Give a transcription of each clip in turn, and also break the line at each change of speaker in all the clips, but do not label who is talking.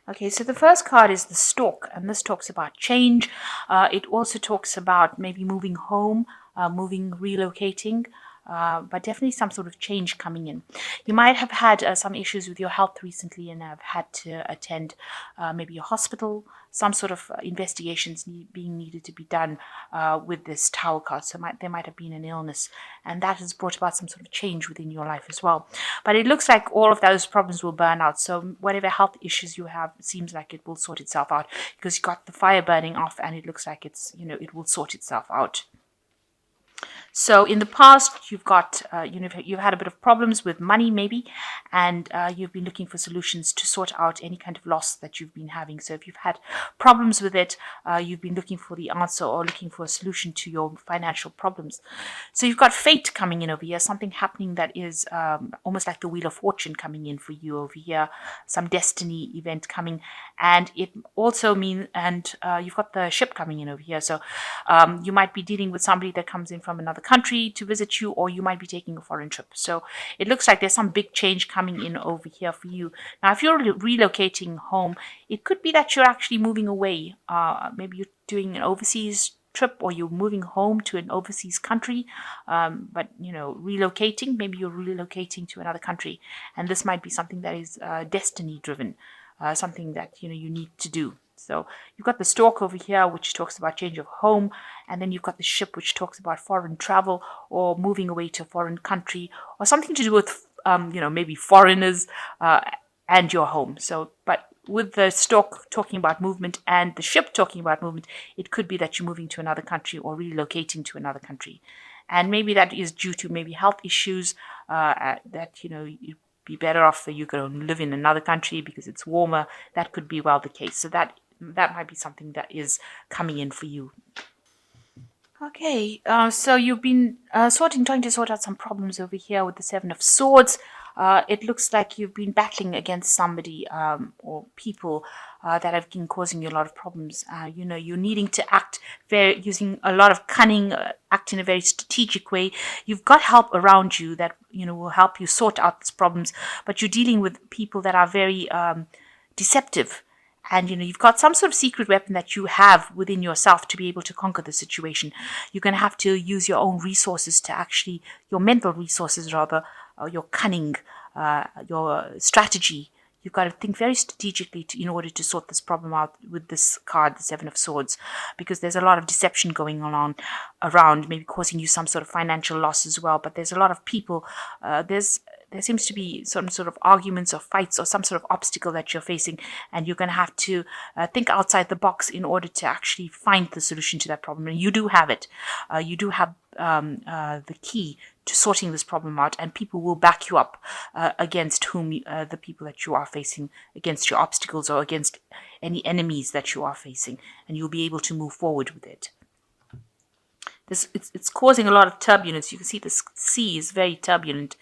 Okay, so the first card is the Stork, and this talks about change. It also talks about maybe moving home, relocating, but definitely some sort of change coming in. You might have had some issues with your health recently and have had to attend maybe a hospital, some sort of investigations being needed to be done with this Tower card. So there might have been an illness, and that has brought about some sort of change within your life as well. But it looks like all of those problems will burn out. So whatever health issues you have, it seems like it will sort itself out because you got the fire burning off, and it looks like it will sort itself out. So in the past, you've had a bit of problems with money maybe, and you've been looking for solutions to sort out any kind of loss that you've been having. So if you've had problems with it, you've been looking for the answer or looking for a solution to your financial problems. So you've got fate coming in over here, something happening that is almost like the Wheel of Fortune coming in for you over here, some destiny event coming, and it also means, and you've got the ship coming in over here. So you might be dealing with somebody that comes in from another country to visit you, or you might be taking a foreign trip. So it looks like there's some big change coming in over here for you. Now, if you're relocating home, it could be that you're actually moving away. Maybe you're doing an overseas trip, or you're moving home to an overseas country, but relocating, maybe you're relocating to another country, and this might be something that is destiny driven, something that you need to do. So you've got the Stork over here, which talks about change of home, and then you've got the ship, which talks about foreign travel or moving away to a foreign country or something to do with, maybe foreigners and your home. So, but with the Stork talking about movement and the ship talking about movement, it could be that you're moving to another country or relocating to another country. And maybe that is due to maybe health issues that, you'd be better off that you go and live in another country because it's warmer. That could be well the case. So that might be something that is coming in for you. Okay, so you've been trying to sort out some problems over here with the Seven of Swords. It looks like you've been battling against somebody or people that have been causing you a lot of problems. You're needing to act using a lot of cunning, act in a very strategic way. You've got help around you that will help you sort out these problems, but you're dealing with people that are very deceptive. And you've got some sort of secret weapon that you have within yourself to be able to conquer the situation. You're going to have to use your own resources your mental resources rather, your cunning, your strategy. You've got to think very strategically in order to sort this problem out with this card, the Seven of Swords, because there's a lot of deception going on around, maybe causing you some sort of financial loss as well. But there's a lot of people. There seems to be some sort of arguments or fights or some sort of obstacle that you're facing, and you're going to have to think outside the box in order to actually find the solution to that problem. And you do have it. You do have the key to sorting this problem out, and people will back you up against the people that you are facing, against your obstacles or against any enemies that you are facing, and you'll be able to move forward with it. It's causing a lot of turbulence. You can see the sea is very turbulent,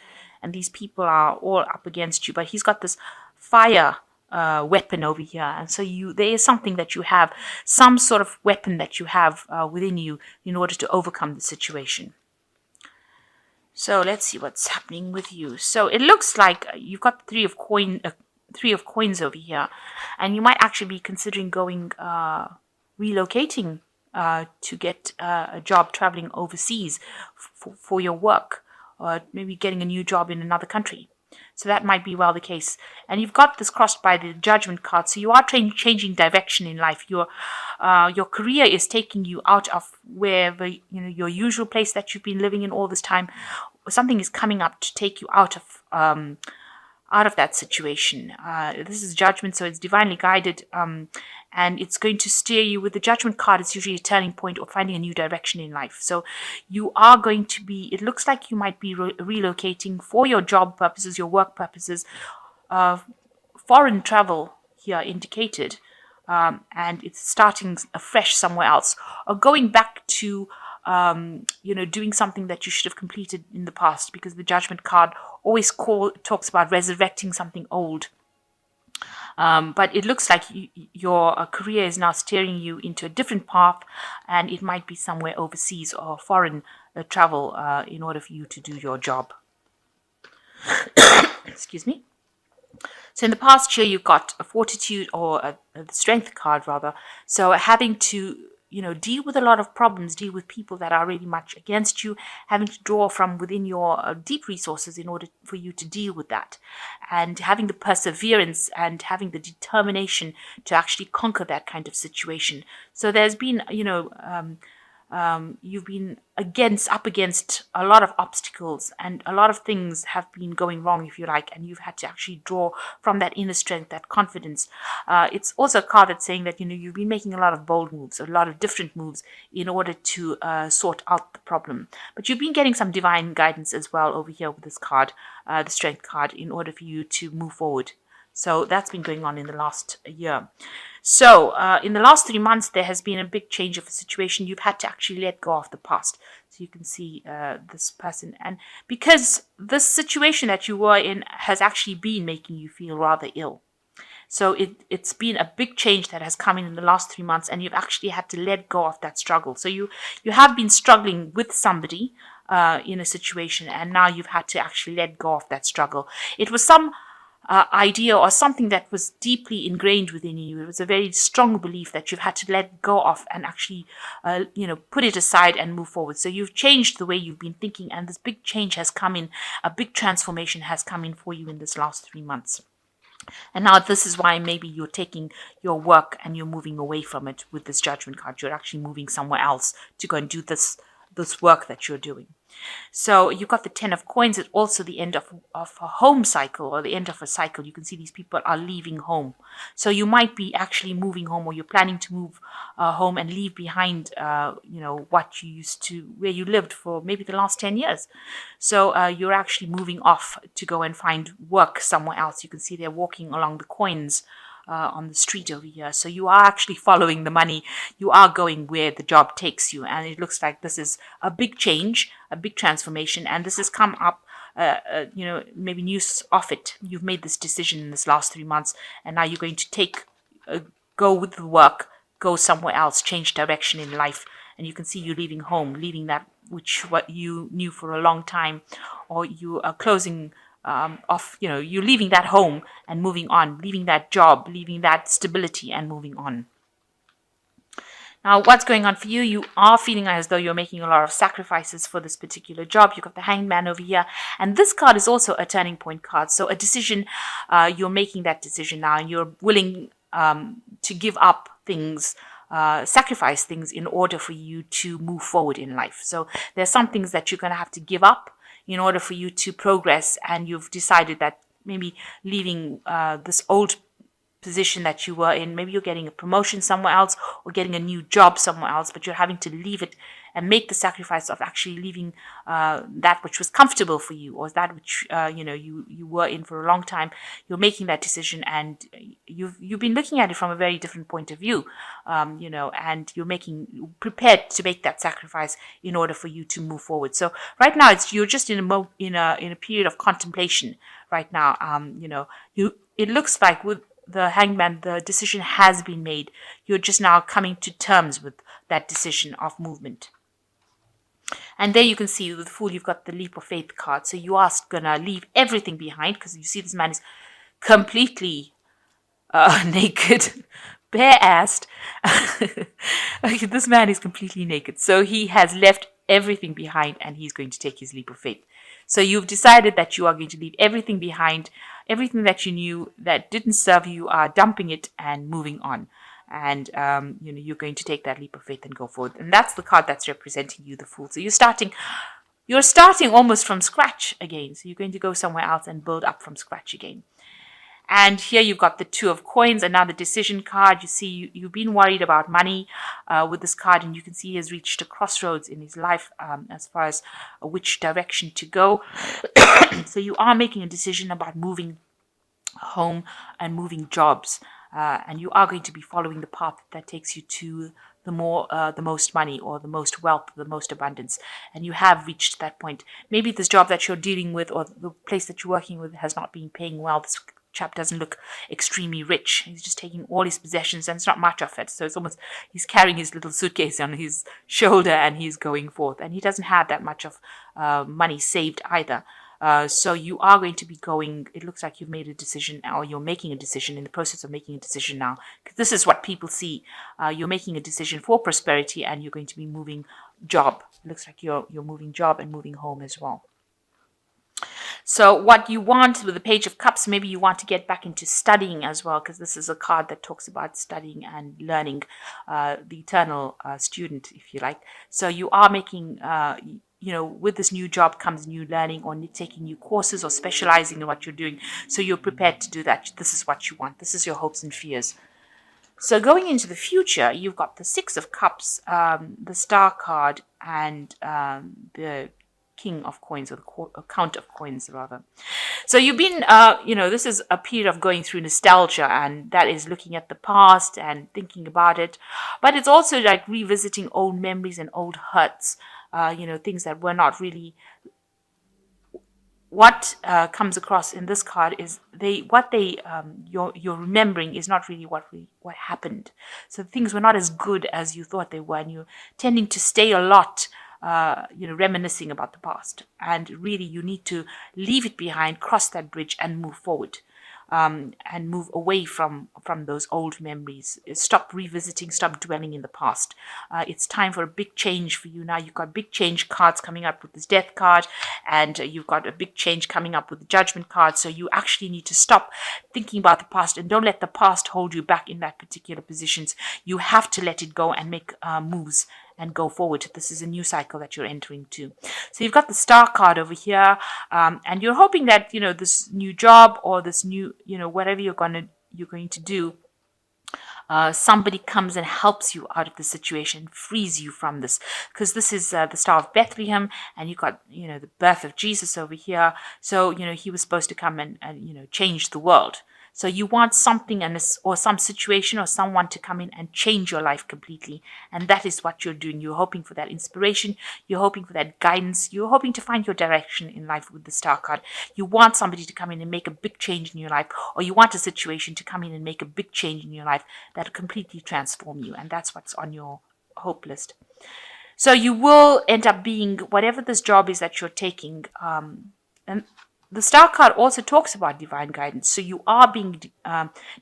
and these people are all up against you. But he's got this fire weapon over here, and so there is something that you have, some sort of weapon that you have within you in order to overcome the situation. So let's see what's happening with you. So it looks like you've got three of coins over here, and you might actually be considering going relocating to get a job traveling overseas for your work, or maybe getting a new job in another country. So that might be well the case. And you've got this crossed by the Judgment card. So you are changing direction in life. Your career is taking you out of wherever, your usual place that you've been living in all this time. Something is coming up to take you out of that situation. This is Judgment, so it's divinely guided, and it's going to steer you. With the Judgment card, it's usually a turning point or finding a new direction in life. So you are going to be, it looks like you might be relocating for your job purposes, your work purposes, foreign travel here indicated, and it's starting afresh somewhere else, or going back to doing something that you should have completed in the past, because the Judgment card always talks about resurrecting something old. But it looks like your career is now steering you into a different path, and it might be somewhere overseas or foreign travel in order for you to do your job. Excuse me. So in the past year, you've got a fortitude or a strength card rather. So having to, deal with a lot of problems, deal with people that are really much against you, having to draw from within your deep resources in order for you to deal with that, and having the perseverance and having the determination to actually conquer that kind of situation. So there's been, you've been up against a lot of obstacles, and a lot of things have been going wrong, if you like, and you've had to actually draw from that inner strength, that confidence. It's also a card that's saying that you've been making a lot of bold moves, a lot of different moves in order to sort out the problem. But you've been getting some divine guidance as well over here with this card, the strength card, in order for you to move forward. So that's been going on in the last year. So in the last 3 months, there has been a big change of a situation. You've had to actually let go of the past. So you can see this person. And because this situation that you were in has actually been making you feel rather ill. So it's been a big change that has come in the last 3 months, and you've actually had to let go of that struggle. So you have been struggling with somebody in a situation, and now you've had to actually let go of that struggle. It was some idea or something that was deeply ingrained within you. It was a very strong belief that you've had to let go of and actually, put it aside and move forward. So you've changed the way you've been thinking, and this big change has come in, a big transformation has come in for you in this last 3 months. And now this is why maybe you're taking your work and you're moving away from it with this Judgment card. You're actually moving somewhere else to go and do this work that you're doing. So you've got the 10 of coins. It's also the end of a home cycle, or the end of a cycle. You can see these people are leaving home. So you might be actually moving home, or you're planning to move home and leave behind, what you used to, where you lived for maybe the last 10 years. So you're actually moving off to go and find work somewhere else. You can see they're walking along the coins on the street over here. So you are actually following the money. You are going where the job takes you. And it looks like this is a big change, a big transformation. And this has come up, maybe news of it. You've made this decision in this last 3 months. And now you're going to go with the work, go somewhere else, change direction in life. And you can see you leaving home, leaving that what you knew for a long time, or you are closing you're leaving that home and moving on, leaving that job, leaving that stability and moving on. Now, what's going on for you? You are feeling as though you're making a lot of sacrifices for this particular job. You've got the Hanged Man over here. And this card is also a turning point card. So a decision, you're making that decision now, and you're willing to give up things, sacrifice things in order for you to move forward in life. So there's some things that you're going to have to give up in order for you to progress, and you've decided that maybe leaving this old position that you were in, maybe you're getting a promotion somewhere else or getting a new job somewhere else, but you're having to leave it and make the sacrifice of actually leaving that which was comfortable for you, or that which you were in for a long time. You're making that decision, and you've been looking at it from a very different point of view, and you're prepared to make that sacrifice in order for you to move forward. So right now you're just in a period of contemplation right now. It looks like with the Hangman, the decision has been made. You're just now coming to terms with that decision of movement. And there you can see with the Fool, you've got the Leap of Faith card. So you are going to leave everything behind, because you see this man is completely naked, bare-assed. This man is completely naked. So he has left everything behind, and he's going to take his leap of faith. So you've decided that you are going to leave everything behind, everything that you knew that didn't serve you, are dumping it and moving on. And, you're going to take that leap of faith and go forward. And that's the card that's representing you, the Fool. So you're starting almost from scratch again. So you're going to go somewhere else and build up from scratch again. And here you've got the Two of Coins, another decision card. You see, you've been worried about money with this card, and you can see he has reached a crossroads in his life as far as which direction to go. So you are making a decision about moving home and moving jobs. And you are going to be following the path that takes you to the most money, or the most wealth, the most abundance. And you have reached that point. Maybe this job that you're dealing with, or the place that you're working with, has not been paying well. This chap doesn't look extremely rich. He's just taking all his possessions, and it's not much of it. So it's almost, he's carrying his little suitcase on his shoulder and he's going forth. And he doesn't have that much of money saved either. So you are going to be going, it looks like you've made a decision, or you're making a decision, in the process of making a decision now. This is what people see. You're making a decision for prosperity, and you're going to be moving job. It looks like you're moving job and moving home as well. So what you want with the Page of Cups, maybe you want to get back into studying as well, because this is a card that talks about studying and learning, the eternal student, if you like. So you are making, with this new job comes new learning, or taking new courses, or specializing in what you're doing. So you're prepared to do that. This is what you want. This is your hopes and fears. So going into the future, you've got the Six of Cups, the Star card, and the King of Coins, or the Count of Coins, rather. So you've been, this is a period of going through nostalgia, and that is looking at the past and thinking about it. But it's also like revisiting old memories and old hurts, things that were not really. What comes across in this card is you're remembering is not really what happened. So things were not as good as you thought they were, and you're tending to stay a lot, reminiscing about the past. And really, you need to leave it behind, cross that bridge, and move forward. And move away from those old memories. Stop revisiting, stop dwelling in the past. It's time for a big change for you now. You've got big change cards coming up with this Death card, and you've got a big change coming up with the Judgment card. So you actually need to stop thinking about the past, and don't let the past hold you back in that particular positions. You have to let it go and make moves and go forward. This is a new cycle that you're entering to. So you've got the Star card over here, and you're hoping that this new job, or this new whatever you're going to do, somebody comes and helps you out of the situation, frees you from this, because this is the Star of Bethlehem, and you got the birth of Jesus over here. So he was supposed to come and change the world. So you want something or some situation or someone to come in and change your life completely. And that is what you're doing. You're hoping for that inspiration. You're hoping for that guidance. You're hoping to find your direction in life with the Star card. You want somebody to come in and make a big change in your life, or you want a situation to come in and make a big change in your life that will completely transform you. And that's what's on your hope list. So you will end up being whatever this job is that you're taking. And the Star card also talks about divine guidance. So you are being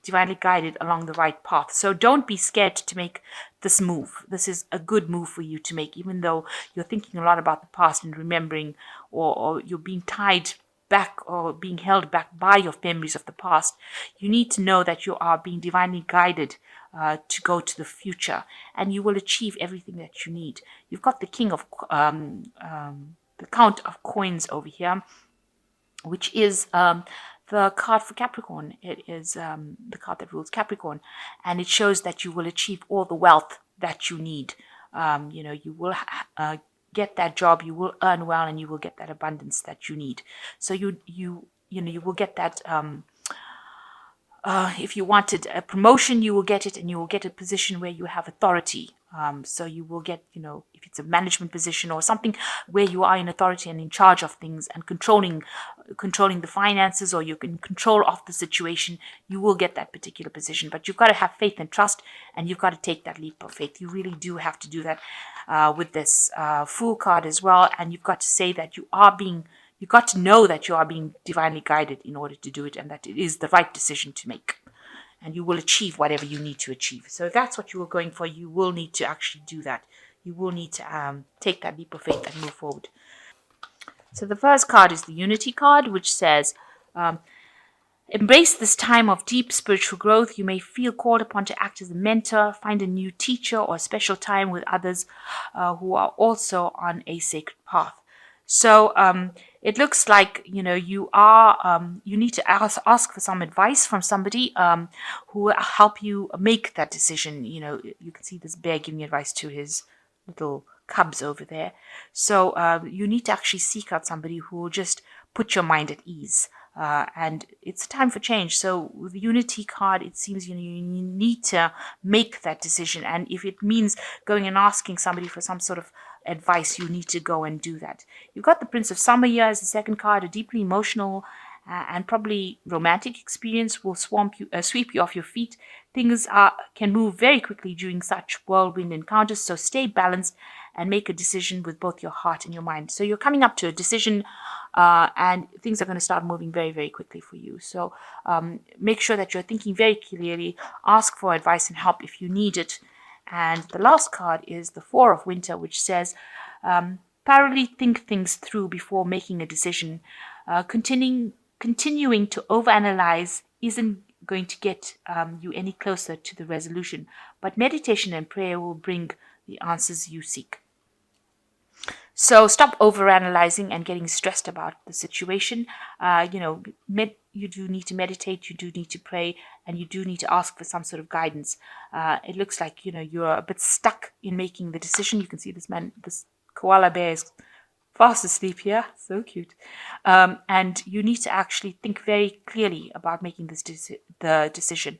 divinely guided along the right path. So don't be scared to make this move. This is a good move for you to make, even though you're thinking a lot about the past and remembering, or you're being tied back or being held back by your memories of the past. You need to know that you are being divinely guided to go to the future, and you will achieve everything that you need. You've got the King of the Count of Coins over here, which is the card for Capricorn. It is the card that rules Capricorn, and it shows that you will achieve all the wealth that you need. You will get that job, you will earn well, and you will get that abundance that you need. So you will get that. If you wanted a promotion, you will get it, and you will get a position where you have authority. So you will get, if it's a management position or something where you are in authority and in charge of things and controlling the finances, or you can control of the situation, you will get that particular position. But you've got to have faith and trust, and you've got to take that leap of faith. You really do have to do that with this Fool card as well. And you've got to say that you've got to know that you are being divinely guided in order to do it, and that it is the right decision to make. And you will achieve whatever you need to achieve. So if that's what you are going for, you will need to actually do that. You will need to take that leap of faith and move forward. So the first card is the Unity card, which says, embrace this time of deep spiritual growth. You may feel called upon to act as a mentor, find a new teacher, or a special time with others who are also on a sacred path. So it looks like, you need to ask for some advice from somebody who will help you make that decision. You can see this bear giving advice to his little cubs over there. So you need to actually seek out somebody who will just put your mind at ease. And it's time for change. So with the Unity card, it seems you need to make that decision. And if it means going and asking somebody for some sort of advice, you need to go and do that. You've got the Prince of Summer here as the second card, a deeply emotional and probably romantic experience will sweep you off your feet. Things can move very quickly during such whirlwind encounters, so stay balanced and make a decision with both your heart and your mind. So you're coming up to a decision, and things are going to start moving very, very quickly for you. So make sure that you're thinking very clearly. Ask for advice and help if you need it. And the last card is the Four of Winter, which says, thoroughly think things through before making a decision. Continuing to overanalyze isn't going to get you any closer to the resolution, but meditation and prayer will bring the answers you seek. So stop overanalyzing and getting stressed about the situation. You do need to meditate, you do need to pray, and you do need to ask for some sort of guidance. It looks like you're a bit stuck in making the decision. You can see this koala bear is fast asleep here. So cute. And you need to actually think very clearly about making the decision.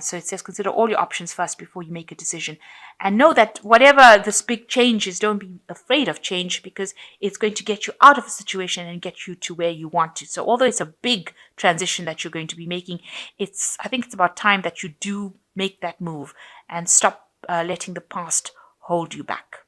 So it says consider all your options first before you make a decision. And know that whatever this big change is, don't be afraid of change, because it's going to get you out of a situation and get you to where you want to. So although it's a big transition that you're going to be making, I think it's about time that you do make that move and stop letting the past hold you back.